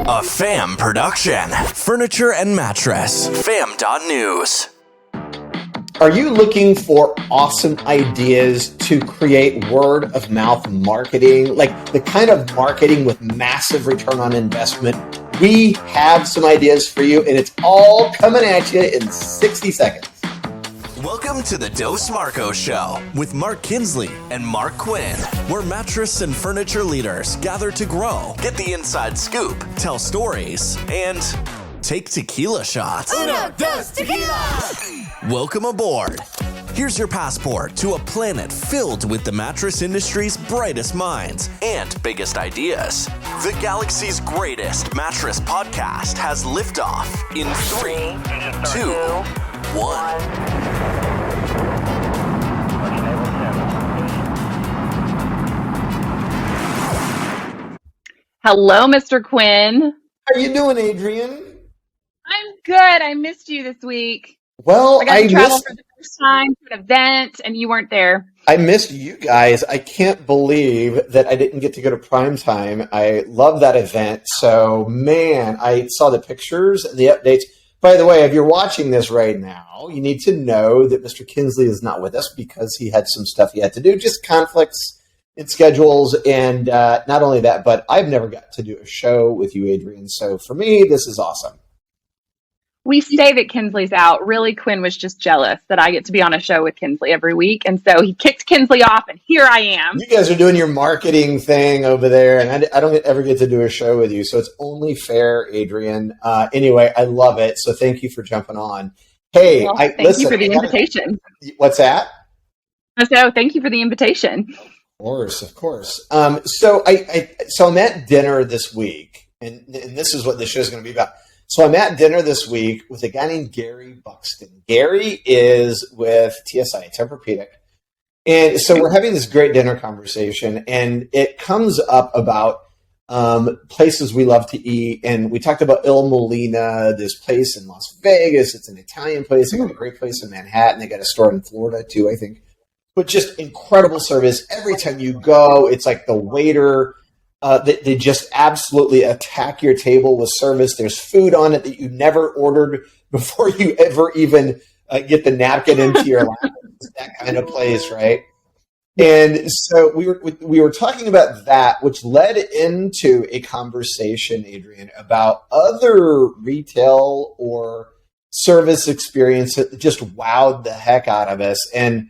A FAM production. Furniture and mattress. FAM.news. Are you looking for awesome ideas to create word of mouth marketing, like the kind of marketing with massive return on investment? We have some ideas for you, and it's all coming at you in 60 seconds. Welcome to the Dos Marco Show with Mark Kinsley and Mark Quinn, where mattress and furniture leaders gather to grow, get the inside scoop, tell stories, and take tequila shots. Uno, dos, tequila! Welcome aboard. Here's your passport to a planet filled with the mattress industry's brightest minds and biggest ideas. The galaxy's greatest mattress podcast has liftoff in 3, 2, 1. Hello, Mr. Quinn. How you doing, Adrienne? I'm good. I missed you this week. Well, I got to travel for the first time to an event, and you weren't there. I missed you guys. I can't believe that I didn't get to go to Primetime. I love that event. So, man, I saw the pictures and the updates. By the way, if you're watching this right now, you need to know that Mr. Kinsley is not with us because he had some stuff he had to do, just conflicts in schedules. And not only that, but I've never got to do a show with you, Adrienne. So for me, this is awesome. We say that Kinsley's out. Really, Quinn was just jealous that I get to be on a show with Kinsley every week. And so he kicked Kinsley off, and here I am. You guys are doing your marketing thing over there, and I don't ever get to do a show with you. So it's only fair, Adrienne. Anyway, I love it. So thank you for jumping on. Hey, well, thank you for the invitation. What's that? So thank you for the invitation. Of course. So I'm at dinner this week, and this is what the show is going to be about. So I'm at dinner this week with a guy named Gary Buxton. Gary is with TSI, Tempur-Pedic. And so we're having this great dinner conversation, and it comes up about places we love to eat. And we talked about Il Molina, this place in Las Vegas. It's an Italian place. They got a great place in Manhattan. They got a store in Florida, too, I think. But just incredible service. Every time you go, it's like the waiter, they just absolutely attack your table with service. There's food on it that you never ordered before you ever even get the napkin into your lap. It's that kind of place, right? And so we were talking about that, which led into a conversation, Adrienne, about other retail or service experience that just wowed the heck out of us. And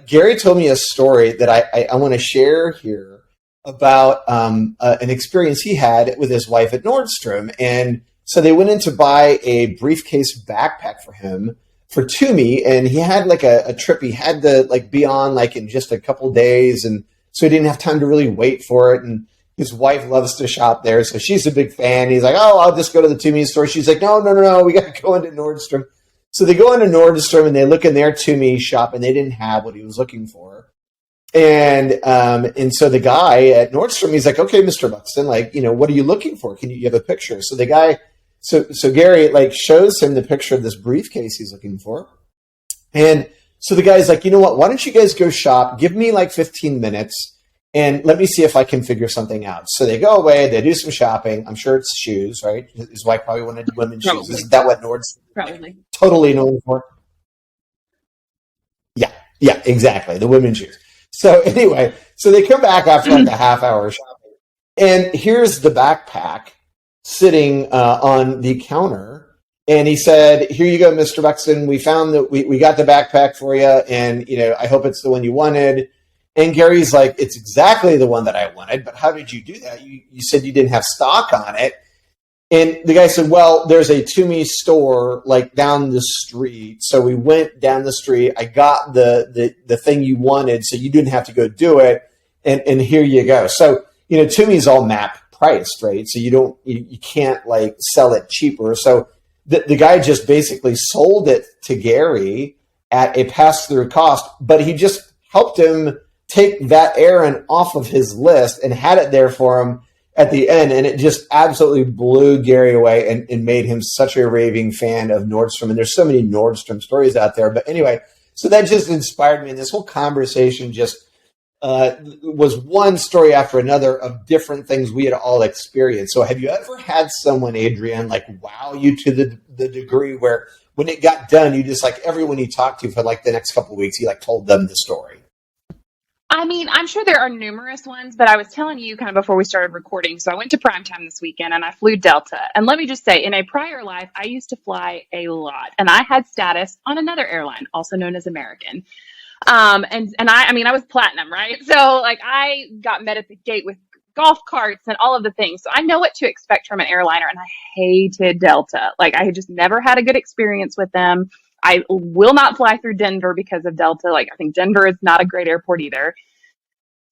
Gary told me a story that I want to share here about an experience he had with his wife at Nordstrom. And so they went in to buy a briefcase backpack for him for Toomey, and he had like a trip he had to like be on like in just a couple days, and so he didn't have time to really wait for it. And his wife loves to shop there, so she's a big fan. He's like, "Oh, I'll just go to the Toomey store." She's like, "No, we got to go into Nordstrom." So they go into Nordstrom and they look in their Toomey shop, and they didn't have what he was looking for. And so the guy at Nordstrom, he's like, "Okay, Mr. Buxton, like, what are you looking for? You have a picture?" So the guy, so Gary like shows him the picture of this briefcase he's looking for. And so the guy's like, "You know what? Why don't you guys go shop? Give me like 15 minutes and let me see if I can figure something out." So they go away, they do some shopping. I'm sure it's shoes, right? His wife probably wanted women's shoes. Isn't that what Nordstrom totally known for? Yeah, exactly. The women's shoes. So anyway, so they come back after like a half hour shopping, and here's the backpack sitting on the counter. And he said, "Here you go, Mr. Buxton. We found that we got the backpack for you, and I hope it's the one you wanted." And Gary's like, "It's exactly the one that I wanted, but how did you do that? You said you didn't have stock on it." And the guy said, "Well, there's a Toomey store like down the street. So we went down the street. I got the thing you wanted, so you didn't have to go do it. And here you go." So, Toomey's all map priced, right? So you can't like sell it cheaper. So the guy just basically sold it to Gary at a pass-through cost, but he just helped him take that errand off of his list and had it there for him at the end. And it just absolutely blew Gary away and made him such a raving fan of Nordstrom. And there's so many Nordstrom stories out there. But anyway, so that just inspired me. And this whole conversation just was one story after another of different things we had all experienced. So have you ever had someone, Adrienne, like wow you to the degree where when it got done, you just like everyone you talked to for like the next couple of weeks, you like told them the story? I mean, I'm sure there are numerous ones, but I was telling you kind of before we started recording. So I went to primetime this weekend and I flew Delta. And let me just say, in a prior life, I used to fly a lot and I had status on another airline, also known as American. I was platinum, right? So like I got met at the gate with golf carts and all of the things. So I know what to expect from an airliner, and I hated Delta. Like I had just never had a good experience with them. I will not fly through Denver because of Delta. Like I think Denver is not a great airport either.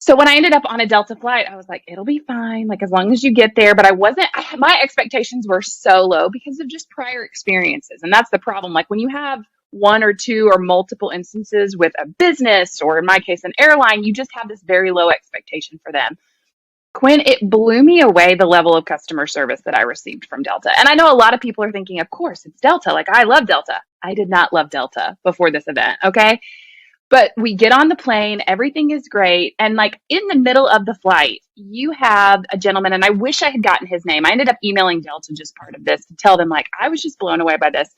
So when I ended up on a Delta flight, I was like, it'll be fine. Like as long as you get there. But my expectations were so low because of just prior experiences. And that's the problem. Like when you have one or two or multiple instances with a business, or in my case, an airline, you just have this very low expectation for them. Quinn, it blew me away the level of customer service that I received from Delta. And I know a lot of people are thinking, of course, it's Delta. Like, I love Delta. I did not love Delta before this event, okay? But we get on the plane, everything is great. And like in the middle of the flight, you have a gentleman, and I wish I had gotten his name. I ended up emailing Delta just part of this to tell them, like, I was just blown away by this.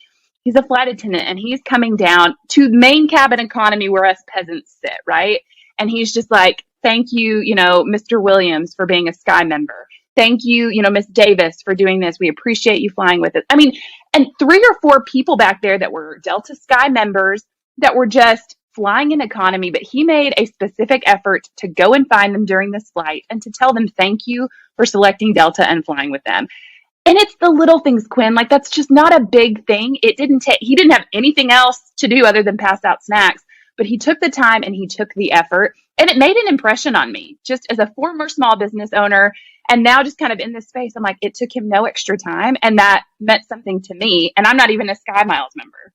He's a flight attendant, and he's coming down to main cabin economy where us peasants sit, right? And he's just like, thank you, Mr. Williams for being a Sky member. Thank you, Miss Davis for doing this. We appreciate you flying with us. I mean, and 3 or 4 people back there that were Delta Sky members that were just flying in economy, but he made a specific effort to go and find them during this flight and to tell them thank you for selecting Delta and flying with them. And it's the little things, Quinn. Like that's just not a big thing. He didn't have anything else to do other than pass out snacks, but he took the time and he took the effort, and it made an impression on me just as a former small business owner. And now just kind of in this space, I'm like, it took him no extra time, and that meant something to me. And I'm not even a Sky Miles member.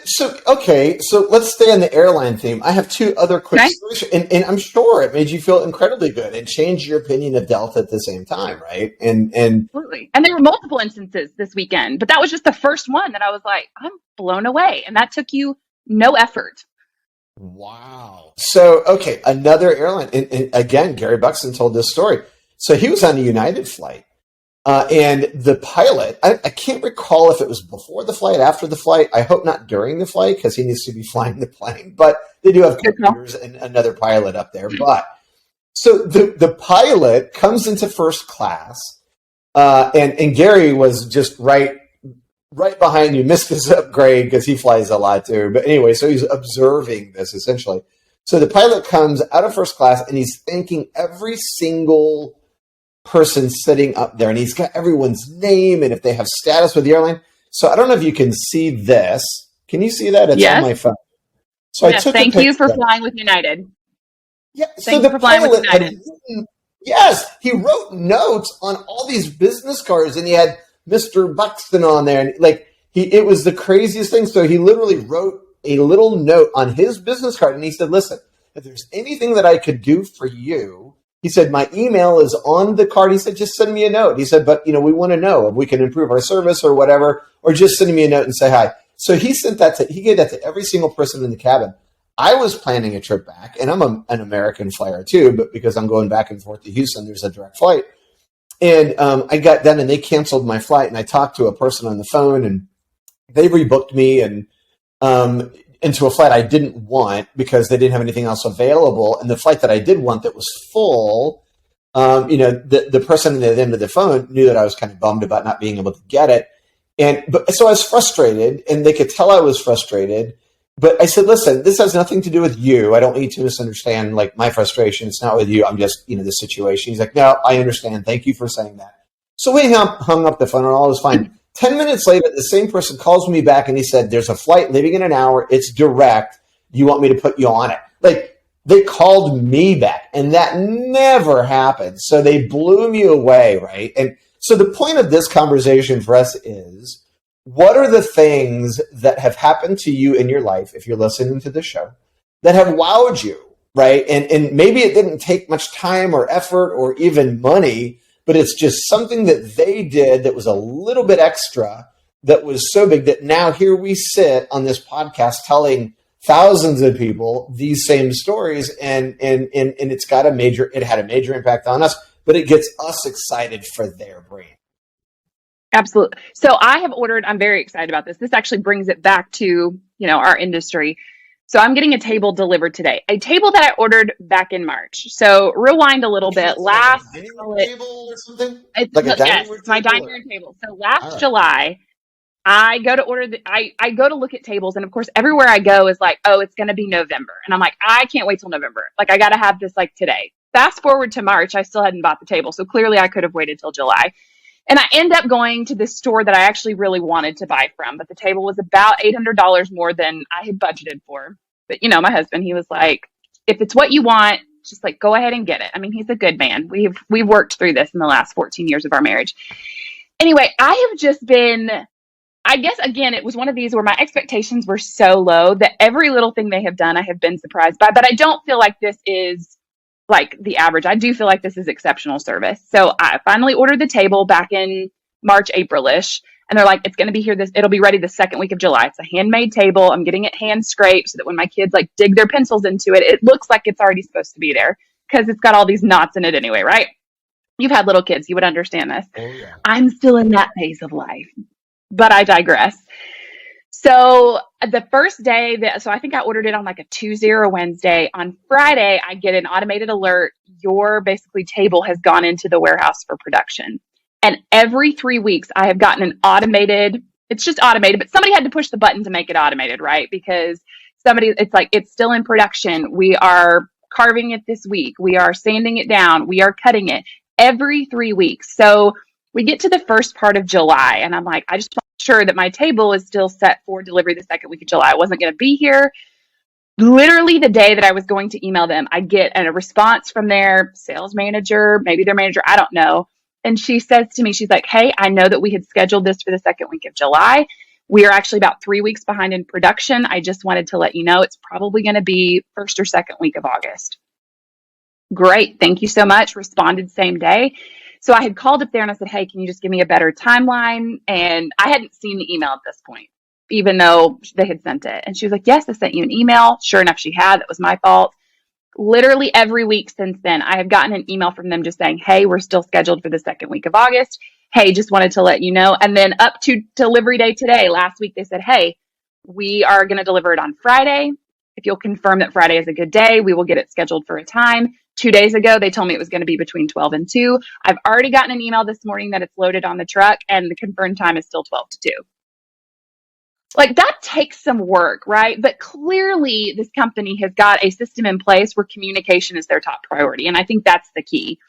So let's stay on the airline theme. I have 2 other quick stories, and I'm sure it made you feel incredibly good and changed your opinion of Delta at the same time, right? And absolutely. And there were multiple instances this weekend, but that was just the first one that I was like, I'm blown away. And that took you no effort. Wow. So, okay, another airline, and again, Gary Buxton told this story. So he was on a United flight. And the pilot, I can't recall if it was before the flight, after the flight. I hope not during the flight because he needs to be flying the plane. But they do have computers and another pilot up there. But so the pilot comes into first class, and Gary was just right behind you, missed his upgrade because he flies a lot too. But anyway, so he's observing this essentially. So the pilot comes out of first class and he's thanking every single person sitting up there, and he's got everyone's name and if they have status with the airline. So I don't know if you can see this. Can you see that? It's on my phone. So yes, thank you for flying with United. Yeah, so the pilot had written, he wrote notes on all these business cards, and he had Mr. Buxton on there, and it was the craziest thing. So he literally wrote a little note on his business card, and he said, "Listen, if there's anything that I could do for you," he said, "my email is on the card." He said, "just send me a note." He said, "But, we want to know if we can improve our service or whatever, or just send me a note and say hi." So he gave that to every single person in the cabin. I was planning a trip back, and I'm an American flyer too, but because I'm going back and forth to Houston, there's a direct flight. And I got done, and they canceled my flight, and I talked to a person on the phone, and they rebooked me into a flight I didn't want because they didn't have anything else available. And the flight that I did want that was full, the person at the end of the phone knew that I was kind of bummed about not being able to get it. So I was frustrated, and they could tell I was frustrated. But I said, "Listen, this has nothing to do with you. I don't need to misunderstand my frustration. It's not with you. I'm just, the situation." He's like, "No, I understand. Thank you for saying that." So we hung up the phone, and all was fine. 10 minutes later, the same person calls me back, and he said, "There's a flight leaving in an hour. It's direct. Do you want me to put you on it?" They called me back, and that never happened. So they blew me away, right? And so the point of this conversation for us is, what are the things that have happened to you in your life, if you're listening to the show, that have wowed you, right? And maybe it didn't take much time or effort or even money, but it's just something that they did that was a little bit extra, that was so big that now here we sit on this podcast telling thousands of people these same stories, and it had a major impact on us, but it gets us excited for their brand. Absolutely. So I have ordered, I'm very excited about this. This actually brings it back to, our industry. So I'm getting a table delivered today, a table that I ordered back in March. So rewind a little bit. Like a dining room table or something? It's my dining room table. So last July, I go to I go to look at tables, and of course, everywhere I go is like, oh, it's going to be November. And I'm like, I can't wait till November. Like, I got to have this like today. Fast forward to March, I still hadn't bought the table. So clearly I could have waited till July. And I end up going to this store that I actually really wanted to buy from, but the table was about $800 more than I had budgeted for. But my husband, he was like, if it's what you want, just like go ahead and get it. I mean, he's a good man. We've worked through this in the last 14 years of our marriage. Anyway, I have just been, I guess, again, it was one of these where my expectations were so low that every little thing they have done, I have been surprised by. But I don't feel like this is like the average. I do feel like this is exceptional service. So I finally ordered the table back in March, April-ish. And they're like, it's going to be here. It'll be ready the second week of July. It's a handmade table. I'm getting it hand scraped so that when my kids like dig their pencils into it, it looks like it's already supposed to be there because it's got all these knots in it anyway, right? You've had little kids. You would understand this. Oh, yeah. I'm still in that phase of life, but I digress. So the first day so I think I ordered it on like a Tuesday or a Wednesday. On Friday, I get an automated alert. Your basically table has gone into the warehouse for production. And every 3 weeks, I have gotten an automated, it's just automated, but somebody had to push the button to make it automated, right? Because it's like, it's still in production. We are carving it this week. We are sanding it down. We are cutting it every 3 weeks. So we get to the first part of July, and I'm like, I just want to make sure that my table is still set for delivery the second week of July. I wasn't going to be here. Literally the day that I was going to email them, I get a response from their sales manager, maybe their manager, I don't know. And she says to me, she's like, hey, I know that we had scheduled this for the second week of July. We are actually about 3 weeks behind in production. I just wanted to let you know it's probably going to be first or second week of August. Great. Thank you so much. Responded same day. So I had called up there and I said, hey, can you just give me a better timeline? And I hadn't seen the email at this point, even though they had sent it. And she was like, yes, I sent you an email. Sure enough, she had. That was my fault. Literally every week since then, I have gotten an email from them just saying, hey, we're still scheduled for the second week of August. Hey, just wanted to let you know. And then up to delivery day today, last week, they said, hey, we are going to deliver it on Friday. If you'll confirm that Friday is a good day, we will get it scheduled for a time. 2 days ago, they told me it was going to be between 12 and 2. I've already gotten an email this morning that it's loaded on the truck and the confirmed time is still 12 to 2. Like, that takes some work, right? But clearly this company has got a system in place where communication is their top priority. And I think that's the key.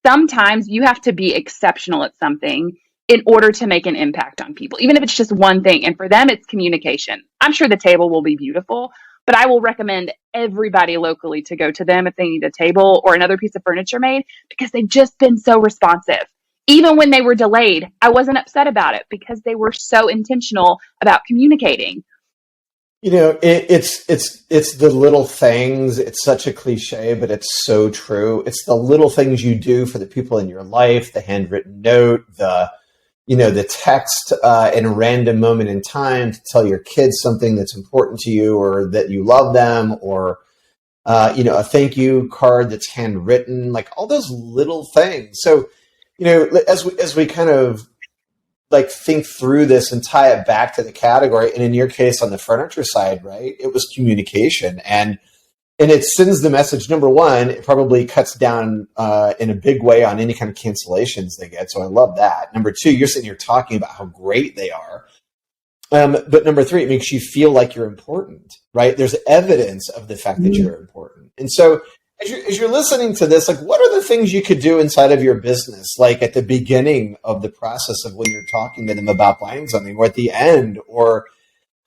Sometimes you have to be exceptional at something in order to make an impact on people, even if it's just one thing. And for them, it's communication. I'm sure the table will be beautiful, but I will recommend everybody locally to go to them if they need a table or another piece of furniture made, because they've just been so responsive. Even when they were delayed, I wasn't upset about it because they were so intentional about communicating. It's the little things. It's such a cliche, but it's so true. It's the little things you do for the people in your life, the handwritten note, the text in a random moment in time to tell your kids something that's important to you or that you love them, or a thank you card that's handwritten, like all those little things. So, as we kind of like think through this and tie it back to the category, and in your case on the furniture side, right, it was communication, and it sends the message. Number one, it probably cuts down in a big way on any kind of cancellations they get. So I love that. Number two, you're sitting here talking about how great they are. But number three, it makes you feel like you're important, right? There's evidence of the fact that you're important. And so as you're listening to this, like, what are the things you could do inside of your business, like at the beginning of the process of when you're talking to them about buying something, or at the end, or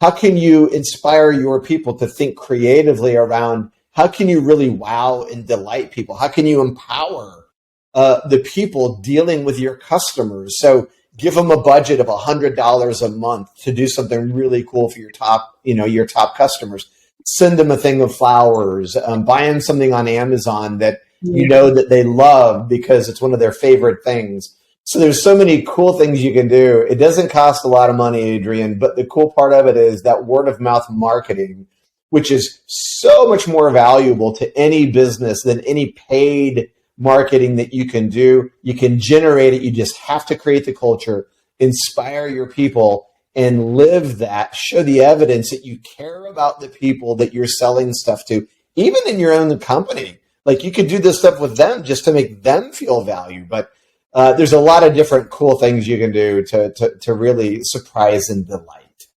how can you inspire your people to think creatively around how can you really wow and delight people? How can you empower the people dealing with your customers? So give them a budget of $100 a month to do something really cool for your top customers. Send them a thing of flowers, buy them something on Amazon that that they love because it's one of their favorite things. So there's so many cool things you can do. It doesn't cost a lot of money, Adrienne, but the cool part of it is that word of mouth marketing which is so much more valuable to any business than any paid marketing that you can do. You can generate it. You just have to create the culture, inspire your people, and live that. Show the evidence that you care about the people that you're selling stuff to, even in your own company. Like, you could do this stuff with them just to make them feel valued. But there's a lot of different cool things you can do to really surprise and delight.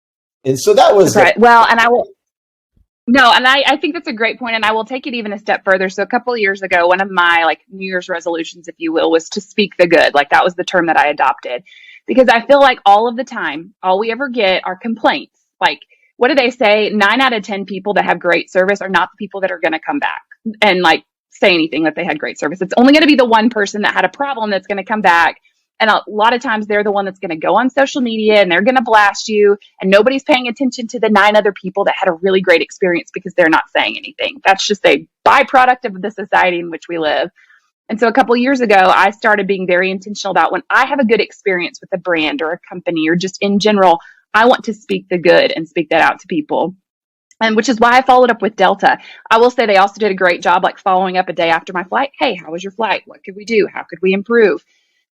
And so that was right. Well, and I will. No, and I think that's a great point, and I will take it even a step further. So a couple of years ago, one of my New Year's resolutions, if you will, was to speak the good. That was the term that I adopted, because I feel like all of the time, all we ever get are complaints. What do they say? 9 out of 10 people that have great service are not the people that are going to come back and say anything that they had great service. It's only going to be the one person that had a problem that's going to come back. And a lot of times they're the one that's going to go on social media and they're going to blast you, and nobody's paying attention to the 9 other people that had a really great experience because they're not saying anything. That's just a byproduct of the society in which we live. And so a couple of years ago, I started being very intentional about when I have a good experience with a brand or a company or just in general, I want to speak the good and speak that out to people. And which is why I followed up with Delta. I will say they also did a great job following up a day after my flight. Hey, how was your flight? What could we do? How could we improve?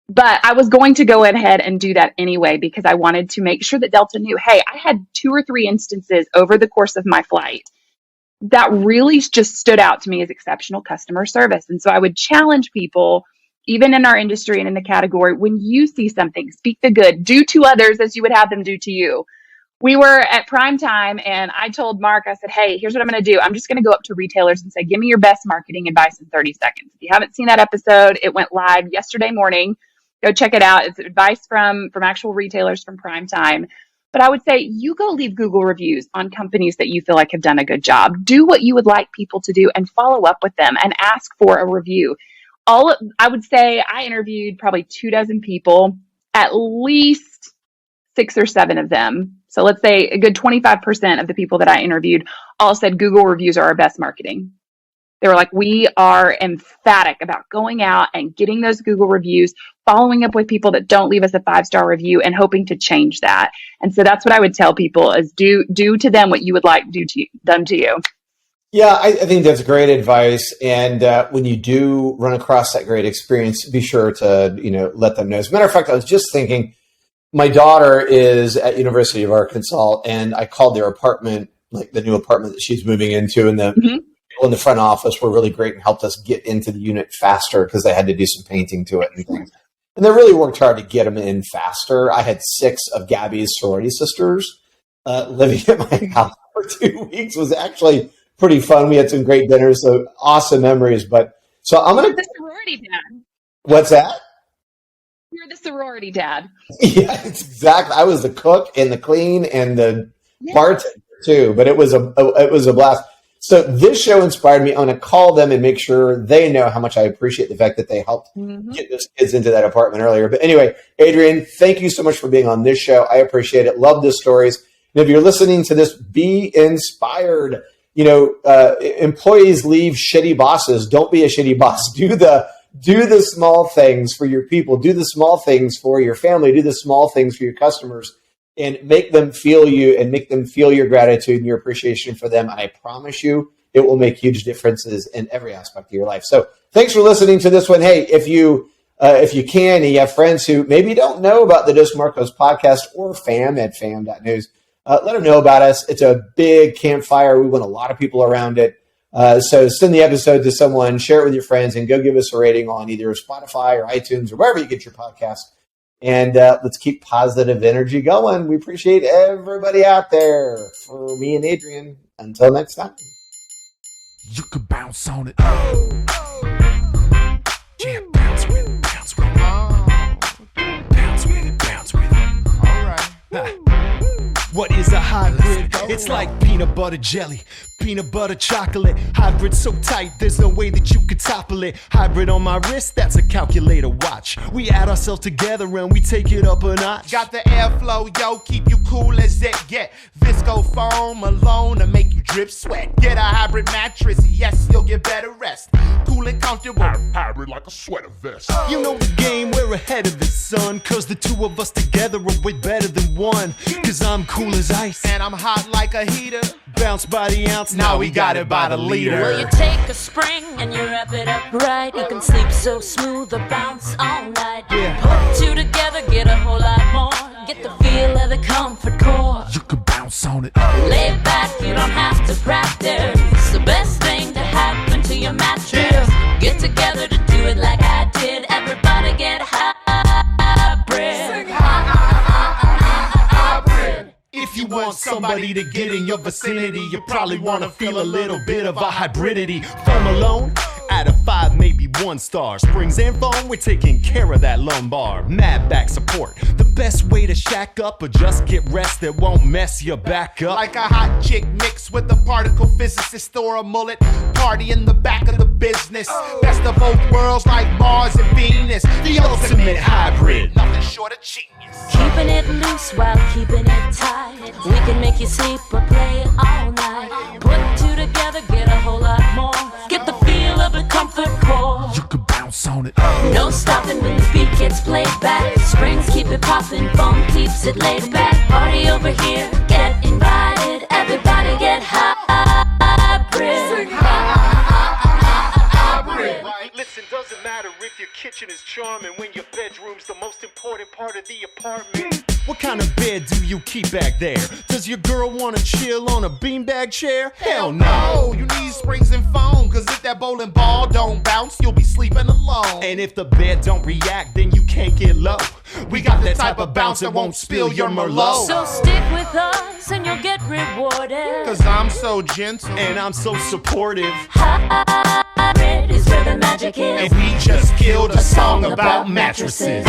But I was going to go ahead and do that anyway, because I wanted to make sure that Delta knew, hey, I had 2 or 3 instances over the course of my flight that really just stood out to me as exceptional customer service. And so I would challenge people, even in our industry and in the category, when you see something, speak the good, do to others as you would have them do to you. We were at prime time, and I told Mark, I said, hey, here's what I'm going to do. I'm just going to go up to retailers and say, give me your best marketing advice in 30 seconds. If you haven't seen that episode, it went live yesterday morning. Go check it out. It's advice from actual retailers from prime time. But I would say you go leave Google reviews on companies that you feel like have done a good job. Do what you would like people to do and follow up with them and ask for a review. I would say I interviewed probably 24 people, at least 6 or 7 of them. So let's say a good 25% of the people that I interviewed all said Google reviews are our best marketing. They were like, we are emphatic about going out and getting those Google reviews, following up with people that don't leave us a 5-star review, and hoping to change that. And so that's what I would tell people is do to them what you would like done to you. Yeah, I think that's great advice. And when you do run across that great experience, be sure to let them know. As a matter of fact, I was just thinking, my daughter is at University of Arkansas, and I called their apartment, the new apartment that she's moving into, and the people in the front office were really great and helped us get into the unit faster because they had to do some painting to it and things. And they really worked hard to get them in faster. I had 6 of Gabby's sorority sisters living at my house for 2 weeks. It was actually pretty fun. We had some great dinners, so awesome memories. But so I'm going to... The sorority dad. What's that? You're the sorority dad. Yeah, exactly. I was the cook and the clean and the bartender too, but it was a blast. So this show inspired me. I'm going to call them and make sure they know how much I appreciate the fact that they helped get those kids into that apartment earlier. But anyway, Adrienne, thank you so much for being on this show. I appreciate it. Love the stories. And if you're listening to this, be inspired. Employees leave shitty bosses. Don't be a shitty boss. Do the small things for your people. Do the small things for your family. Do the small things for your customers, and make them feel you and make them feel your gratitude and your appreciation for them. And I promise you, it will make huge differences in every aspect of your life. So thanks for listening to this one. Hey, if you can, and you have friends who maybe don't know about the Dos Marcos podcast or fam at fam.news, let them know about us. It's a big campfire. We want a lot of people around it. So send the episode to someone, share it with your friends, and go give us a rating on either Spotify or iTunes or wherever you get your podcast. And let's keep positive energy going. We appreciate everybody out there. For me and Adrienne, until next time. You could bounce on it. Yeah, bounce with it, bounce with it. Bounce with it, bounce with it. All right. What is a hybrid? It's like peanut butter jelly, peanut butter chocolate. Hybrid so tight, there's no way that you could topple it. Hybrid on my wrist, that's a calculator watch. We add ourselves together and we take it up a notch. Got the airflow, yo, keep you cool as it get. Visco foam alone to make you drip sweat. Get a hybrid mattress, yes, you'll get better rest. Cool and comfortable, hybrid like a sweater vest. You know the game, we're ahead of it, son. Cause the two of us together are way better than one. Cause I'm cool as ice, and I'm hot like a heater. Bounce by the ounce, now we got it by the liter. Well, you take a spring and you wrap it up right. You can sleep so smooth or bounce all night. Yeah. Put two together, get a whole lot more. Get the feel of the comfort core. You can bounce on it. Lay back, you don't have to practice. The best thing to happen to your mattress. Yeah. Get together to do it like I did. Everybody get hybrid. Sing hybrid. If you want somebody to get in your vicinity, you probably want to feel a little bit of a hybridity. Foam alone, out of 5, maybe 1 star. Springs and foam, we're taking care of that lumbar. Mad back support, the best way to shack up or just get rest that won't mess your back up. Like a hot chick mixed with a particle physicist or a mullet. Party in the back of the business. Best of both worlds like Mars and Venus. The ultimate hybrid, nothing short of genius. Keeping it loose while keeping it tight. We can make you sleep or play all night. Put two together, get a whole lot more. Get the feel of a comfort core. You can bounce on it. No stopping when the beat gets played back. Springs keep it popping, foam keeps it laid back. Party over here, get invited. Everybody get hybrid. Sing hybrid. Listen, doesn't matter if your kitchen is charming when your bedroom's the most important part of the apartment. What kind of bed do you keep back there? Does your girl wanna chill on a beanbag chair? Hell no! You need springs and foam, cause if that bowling ball don't bounce, you'll be sleeping alone. And if the bed don't react, then you can't get low. We got that type of bounce that won't spill your Merlot. So stick with us and you'll get rewarded. Cause I'm so gentle and I'm so supportive. Hybrid is where the magic is. And we just killed a song about mattresses.